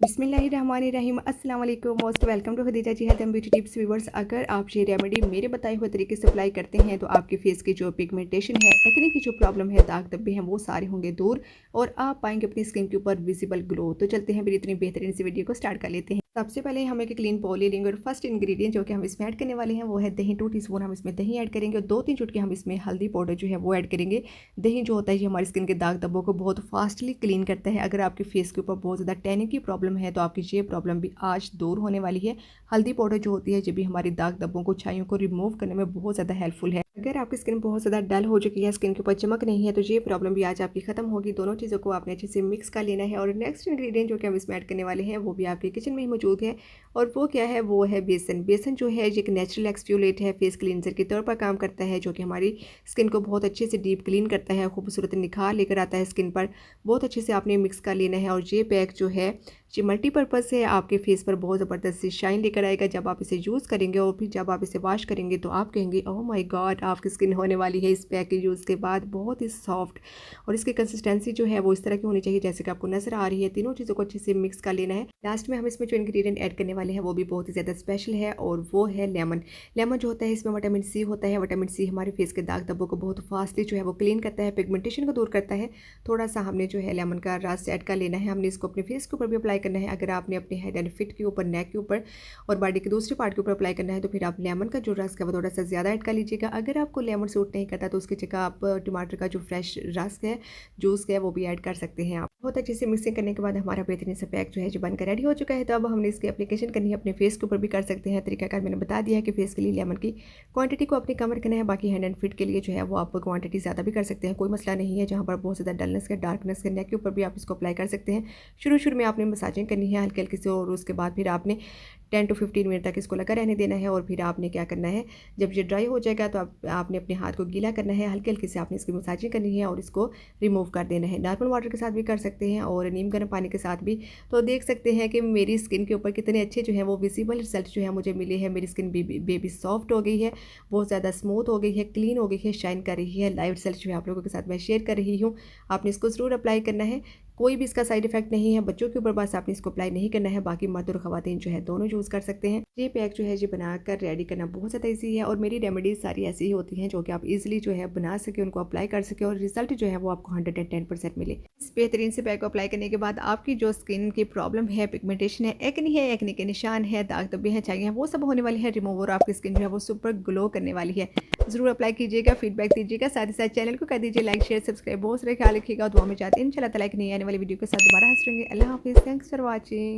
बिस्मिल्लाहिर्रहमानिर्रहीम अस्सलाम वालेकुम most welcome to Khadija ji health and beauty tips viewers. अगर आप ये रेमेडी मेरे बताए हुए तरीके से अप्लाई करते हैं तो आपके फेस की जो पिगमेंटेशन है, एक्ने की जो प्रॉब्लम है, दाग धब्बे हैं, वो सारे होंगे दूर और आप पाएंगे अपनी स्किन के ऊपर विजिबल ग्लो। तो चलते हैं फिर इतनी बेहतरीन सी वीडियो को स्टार्ट कर लेते हैं। सबसे पहले हम एक क्लीन बाउल ले लेंगे और फर्स्ट इंग्रेडिएंट जो कि हम इसमें ऐड करने वाले हैं वो है दही। 2 टीस्पून हम इसमें दही ऐड करेंगे और 2-3 चुटकी हम इसमें हल्दी पाउडर जो है वो ऐड करेंगे। दही जो होता है ये हमारी स्किन के दाग धब्बों को बहुत फास्टली क्लीन करता है। अगर आपके फेस के ऊपर बहुत ज़्यादा टैनिंग की प्रॉब्लम है तो आपकी ये प्रॉब्लम भी आज दूर होने वाली है। हल्दी पाउडर जो होती है ये भी हमारी दाग धब्बों को, छाइयों को रिमूव करने में बहुत ज़्यादा हेल्पफुल है। अगर आपकी स्किन बहुत ज़्यादा डल हो चुकी है, स्किन के ऊपर चमक नहीं है, तो ये प्रॉब्लम भी आज आपकी खत्म होगी। दोनों चीज़ों को आपने अच्छे से मिक्स कर लेना है। और नेक्स्ट इंग्रेडिएंट जो कि हम इसमें ऐड करने वाले हैं वो भी आपके किचन में ही मौजूद है और वो क्या है, वो है बेसन। बेसन जो है ये एक नेचुरल एक्सफोलिएट है, फेस क्लींजर के तौर पर काम करता है, जो कि हमारी स्किन को बहुत अच्छे से डीप क्लीन करता है, खूबसूरत निखार लेकर आता है स्किन पर। बहुत अच्छे से आपने मिक्स कर लेना है। और ये पैक जो है ये मल्टीपर्पज़ से आपके फेस पर बहुत ज़बरदस्त सी शाइन लेकर आएगा जब आप इसे यूज़ करेंगे। और फिर जब आप इसे वॉश करेंगे तो आप कहेंगे ओह माय गॉड, आपकी स्किन होने वाली है इस पैक के यूज़ के बाद बहुत ही सॉफ्ट। और इसकी कंसिस्टेंसी जो है वो इस तरह की होनी चाहिए जैसे कि आपको नज़र आ रही है। तीनों चीज़ों को अच्छे से मिक्स कर लेना है। लास्ट में हम इसमें जो इंग्रेडिएंट ऐड करने वाले हैं वो भी बहुत ही ज़्यादा स्पेशल है और वो है लेमन। लेमन जो होता है इसमें विटामिन सी होता है। विटामिन सी हमारे फेस के दाग धब्बों को बहुत फास्टली जो है वो क्लीन करता है, पिगमेंटेशन को दूर करता है। थोड़ा सा हमने जो है लेमन का रस ऐड कर लेना है। हमने इसको अपने फेस के ऊपर भी अप्लाई करना है। अगर आपने अपने हेड एंड फिट के ऊपर, नेक के ऊपर और बॉडी के दूसरे पार्ट के ऊपर अप्लाई करना है तो फिर आप लेमन का जो रस है वो थोड़ा सा ज़्यादा ऐड कर लीजिएगा। अगर आपको लेमन सूट नहीं करता तो उसकी जगह आप टमाटर का जो फ्रेश रस है, जूस है, वो भी ऐड कर सकते हैं। आप बहुत अच्छे से मिक्सिंग करने के बाद हमारा बेहतरीन सा पैक जो है जो बनकर रेडी हो चुका है। तो अब हमने इसकी एप्लीकेशन करनी है, अपने फेस के ऊपर भी कर सकते हैं। तरीकाकार मैंने बता दिया है कि फेस के लिए लेमन की क्वांटिटी को अपनी कम रखना है, बाकी हैंड एंड फिट के लिए जो है वो आप क्वांटिटी ज़्यादा भी कर सकते हैं, कोई मसला नहीं है। जहाँ पर बहुत ज़्यादा डलनेस है, डार्कनेस है, नेक के ऊपर भी आप इसको अप्लाई कर सकते हैं। शुरू में आपने मसाजिंग करनी है हल्की हल्की से और उसके बाद फिर आपने 10 to 15 मिनट तक इसको लगा रहने देना है। और फिर आपने क्या करना है, जब ये ड्राई हो जाएगा तो आपने अपने हाथ को गीला करना है, हल्के हल्के से आपने इसकी मसाजिंग करनी है और इसको रिमूव कर देना है। नॉर्मल वाटर के साथ भी कर सकते हैं और नीम गर्म पानी के साथ भी। तो देख सकते हैं कि मेरी स्किन के ऊपर कितने अच्छे जो है वो विजिबल रिजल्ट जो है मुझे मिले हैं। मेरी स्किन बेबी सॉफ्ट हो गई है, बहुत ज़्यादा स्मूथ हो गई है, क्लीन हो गई है, शाइन कर रही है। लाइव रिजल्ट जो है आप लोगों के साथ मैं शेयर कर रही हूँ। आपने इसको ज़रूर अप्लाई करना है, कोई भी इसका साइड इफेक्ट नहीं है। बच्चों के ऊपर बस आपने इसको अप्लाई नहीं करना है, बाकी मर्द और ख़वातीन जो है दोनों यूज़ कर सकते हैं। ये पैक जो है ये बनाकर रेडी करना बहुत ज़्यादा ईजी है और मेरी रेमेडीज़ सारी ऐसी ही होती हैं जो कि आप इजीली जो है बना सके, उनको अप्लाई कर सके और रिजल्ट जो है वो आपको 110% मिले। इस बेहतरीन से पैक को अप्लाई करने के बाद आपकी जो स्किन की प्रॉब्लम है, पिगमेंटेशन है, एक्ने के निशान है, दाग धब्बे हैं, छाइयाँ, वो सब होने वाली है रिमूव और आपकी स्किन जो है वो सुपर ग्लो करने वाली है। ज़रूर अप्लाई कीजिएगा, फीडबैक दीजिएगा, साथ ही साथ चैनल को कर दीजिए लाइक, शेयर, सब्सक्राइब। बहुत सारे ख्याल रखिएगा, दुआ में चाहते हैं इंशाल्लाह ताला एक नई आने वाली वीडियो के साथ दोबारा हाजिर होंगे। अल्लाह हाफिज़, थैंक्स फॉर वॉचिंग।